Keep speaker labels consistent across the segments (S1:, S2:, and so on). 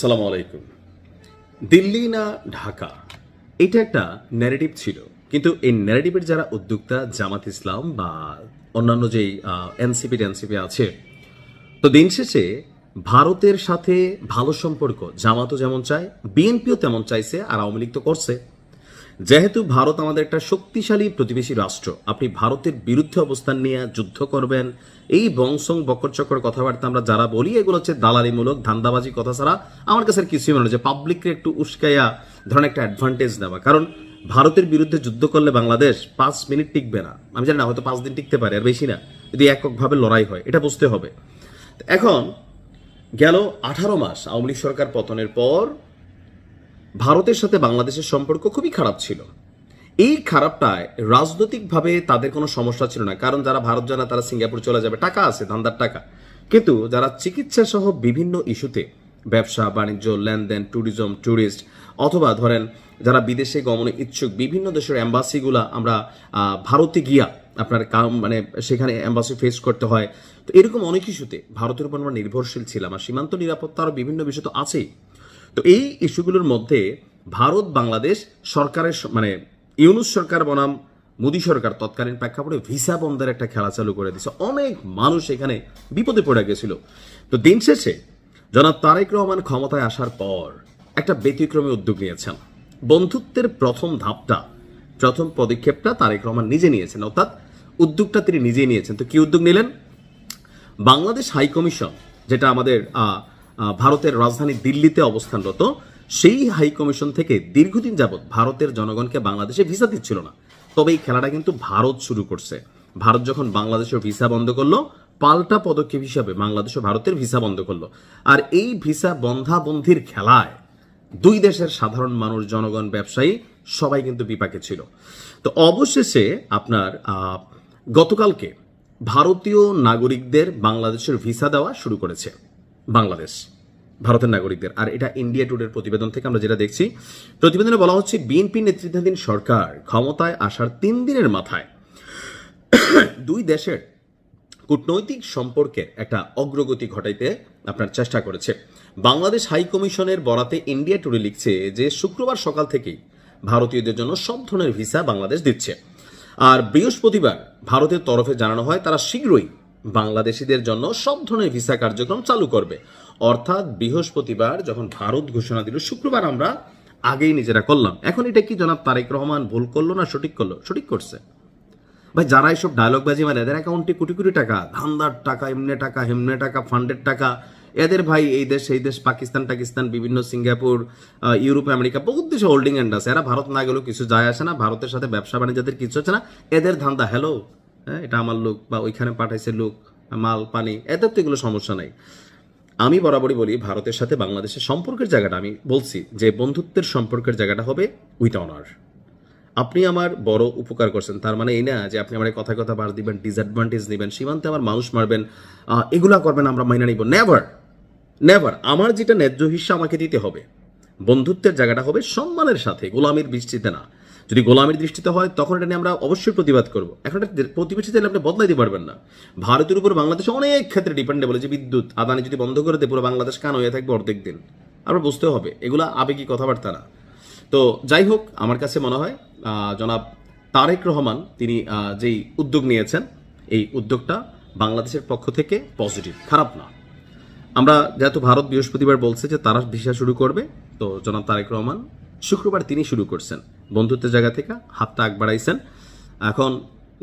S1: সালাম আলাইকুম। দিল্লি না ঢাকা, এটা একটা ন্যারেটিভ ছিল, কিন্তু এই ন্যারেটিভের যারা উদ্যোক্তা জামাত ইসলাম বা অন্যান্য যেই এনসিপি আছে, তো দিন শেষে ভারতের সাথে ভালো সম্পর্ক জামাতও যেমন চায়, বিএনপিও তেমন চাইছে, আর আওয়ামী লীগ তো করছে। যেহেতু ভারত আমাদের একটা শক্তিশালী প্রতিবেশী রাষ্ট্র, আপনি ভারতের বিরুদ্ধে অবস্থান নিয়ে যুদ্ধ করবেন, এই বংশং বকরচকর কথাবার্তা আমরা যারা বলি, এগুলো হচ্ছে দালালিমূলক ধান্দাবাজি কথা ছাড়া আমার কাছে আর কিছুই মনে হয় যে পাবলিককে একটু উস্কাইয়া ধরনের একটা অ্যাডভান্টেজ নেওয়া। কারণ ভারতের বিরুদ্ধে যুদ্ধ করলে বাংলাদেশ 5 মিনিট টিকবে না, আমি জানি না, হয়তো 5 দিন টিকতে পারে, আর বেশি না, যদি এককভাবে লড়াই হয়, এটা বুঝতে হবে। এখন গেল 18 মাস আওয়ামী লীগ সরকার পতনের পর ভারতের সাথে বাংলাদেশের সম্পর্ক খুবই খারাপ ছিল। এই খারাপটায় রাজনৈতিকভাবে তাদের কোনো সমস্যা ছিল না, কারণ যারা ভারত জানা তারা সিঙ্গাপুর চলে যাবে, টাকা আছে, ধান্দার টাকা। কিন্তু যারা চিকিৎসা সহ বিভিন্ন ইস্যুতে ব্যবসা বাণিজ্য লেনদেন, ট্যুরিজম, ট্যুরিস্ট, অথবা ধরেন যারা বিদেশে গমনে ইচ্ছুক, বিভিন্ন দেশের অ্যাম্বাসিগুলা আমরা ভারতে গিয়া আপনার মানে সেখানে অ্যাম্বাসি ফেস করতে হয়। তো এরকম অনেক ইস্যুতে ভারতের উপর আমরা নির্ভরশীল ছিলাম, আর সীমান্ত নিরাপত্তা আরও বিভিন্ন বিষয় তো আছেই। তো এই ইস্যুগুলোর মধ্যে ভারত বাংলাদেশ সরকারের মানে ইউনূস সরকার বনাম মোদী সরকার তৎকালীন প্রেক্ষাপটে ভিসা বন্ধের একটা খেলা চালু করে দিয়েছে। অনেক মানুষ এখানে বিপদে পড়ে গেছিল। তো দিন শেষে জনাব তারেক রহমান ক্ষমতায় আসার পর একটা ব্যতিক্রমী উদ্যোগ নিয়েছেন। বন্ধুত্বের প্রথম ধাপটা, প্রথম পদক্ষেপটা তারেক রহমান নিজে নিয়েছেন, অর্থাৎ উদ্যোগটা তিনি নিজেই নিয়েছেন। তো কি উদ্যোগ নিলেন? বাংলাদেশ হাই কমিশন, যেটা আমাদের ভারতের রাজধানী দিল্লিতে অবস্থানরত, সেই হাই কমিশন থেকে দীর্ঘদিন যাবৎ ভারতের জনগণকে বাংলাদেশে ভিসা দিচ্ছিল না। তবে এই খেলাটা কিন্তু ভারত শুরু করছে। ভারত যখন বাংলাদেশের ভিসা বন্ধ করলো, পাল্টা পদক্ষেপ হিসাবে বাংলাদেশ ও ভারতের ভিসা বন্ধ করলো। আর এই ভিসা বন্ধাবন্ধির খেলায় দুই দেশের সাধারণ মানুষ, জনগণ, ব্যবসায়ী সবাই কিন্তু বিপাকে ছিল। তো অবশেষে আপনার গতকালকে ভারতীয় নাগরিকদের বাংলাদেশের ভিসা দেওয়া শুরু করেছে বাংলাদেশ, ভারতের নাগরিকদের। আর এটা ইন্ডিয়া টুডের প্রতিবেদন থেকে আমরা যেটা দেখছি, প্রতিবেদনে বলা হচ্ছে বিএনপি নেতৃত্বাধীন সরকার ক্ষমতায় আসার 3 দিনের মাথায় দুই দেশের কূটনৈতিক সম্পর্কে একটা অগ্রগতি ঘটাইতে আপনার চেষ্টা করেছে। বাংলাদেশ হাই কমিশনের বরাতে ইন্ডিয়া টুডে লিখছে যে শুক্রবার সকাল থেকেই ভারতীয়দের জন্য সব ধরনের ভিসা বাংলাদেশ দিচ্ছে। আর বৃহস্পতিবার ভারতের তরফে জানানো হয় তারা শীঘ্রই বাংলাদেশিদের জন্য সব ধরনের ভিসা কার্যক্রম চালু করবে। অর্থাৎ বৃহস্পতিবার যখন ভারত ঘোষণা দিল, শুক্রবার আমরা আগেই নিজেরা করলাম। এখন এটা কি জনাব তারেক রহমান ভুল করলো না সঠিক করলো? সঠিক করছে ভাই। যারা এইসব ডায়লগবাজি মানে, এদের অ্যাকাউন্টে কোটি কোটি টাকা, ধান্দার টাকা, এমনে টাকা হেমনে টাকা, ফান্ডের টাকা, এদের ভাই এই দেশ সেই দেশ, পাকিস্তান টাকিস্তান, বিভিন্ন সিঙ্গাপুর, ইউরোপ, আমেরিকা, বহুত দেশে হোল্ডিং এন্ড আছে। এরা ভারত না গেলেও কিছু যায় আসে না, ভারতের সাথে ব্যবসা বাণিজ্যদের কিছু হচ্ছে না, এদের ধান্দা হ্যালো, হ্যাঁ এটা আমার লোক, বা ওইখানে পাঠাইছে লোক, মাল পানি, এদের তো এগুলো সমস্যা নাই। আমি বরাবরই বলি ভারতের সাথে বাংলাদেশের সম্পর্কের জায়গাটা, আমি বলছি যে বন্ধুত্বের সম্পর্কের জায়গাটা হবে উইথ অনার। আপনি আমার বড় উপকার করছেন, তার মানে এই না যে আপনি আমার কথা কথা বার দিবেন, ডিসঅ্যাডভান্টেজ নেবেন, সীমান্তে আমার মানুষ মারবেন, এগুলা করবেন, আমরা মাইনা নিব, নেভার নেভার। আমার যেটা ন্যায্য হিস্সা আমাকে দিতে হবে। বন্ধুত্বের জায়গাটা হবে সম্মানের সাথে, গোলামির দৃষ্টিতে না। যদি গোলামির দৃষ্টিতে হয় তখন এটা নিয়ে আমরা অবশ্যই প্রতিবাদ করবো। এখন একটা প্রতিবেশী চাইলে আপনি বদলাই দিতে পারবেন না। ভারতের উপর বাংলাদেশ অনেক ক্ষেত্রে ডিপেন্ডেবল, যে বিদ্যুৎ আদানি যদি বন্ধ করে দেয় পুরো বাংলাদেশ কান হয়ে থাকবে অর্ধেক দিন। আমরা বুঝতে হবে এগুলা আবেগী কথাবার্তা না। তো যাই হোক, আমার কাছে মনে হয় জনাব তারেক রহমান তিনি যেই উদ্যোগ নিয়েছেন, এই উদ্যোগটা বাংলাদেশের পক্ষ থেকে পজিটিভ, খারাপ না। আমরা যেহেতু ভারত বৃহস্পতিবার বলছে যে তারা ভিসা শুরু করবে, তো জনাব তারেক রহমান শুক্রবার তিনি শুরু করছেন, বন্ধুত্বের জায়গা থেকে হাতটা আগ বাড়াইছেন। এখন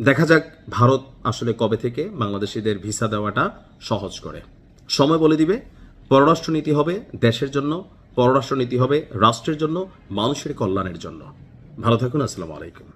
S1: দেখা যাক ভারত আসলে কবে থেকে বাংলাদেশিদের ভিসা দেওয়াটা সহজ করে। সময় বলে দিবে। পররাষ্ট্রনীতি হবে দেশের জন্য, পররাষ্ট্রনীতি হবে রাষ্ট্রের জন্য, মানুষের কল্যাণের জন্য। ভালো থাকুন। আসসালামু আলাইকুম।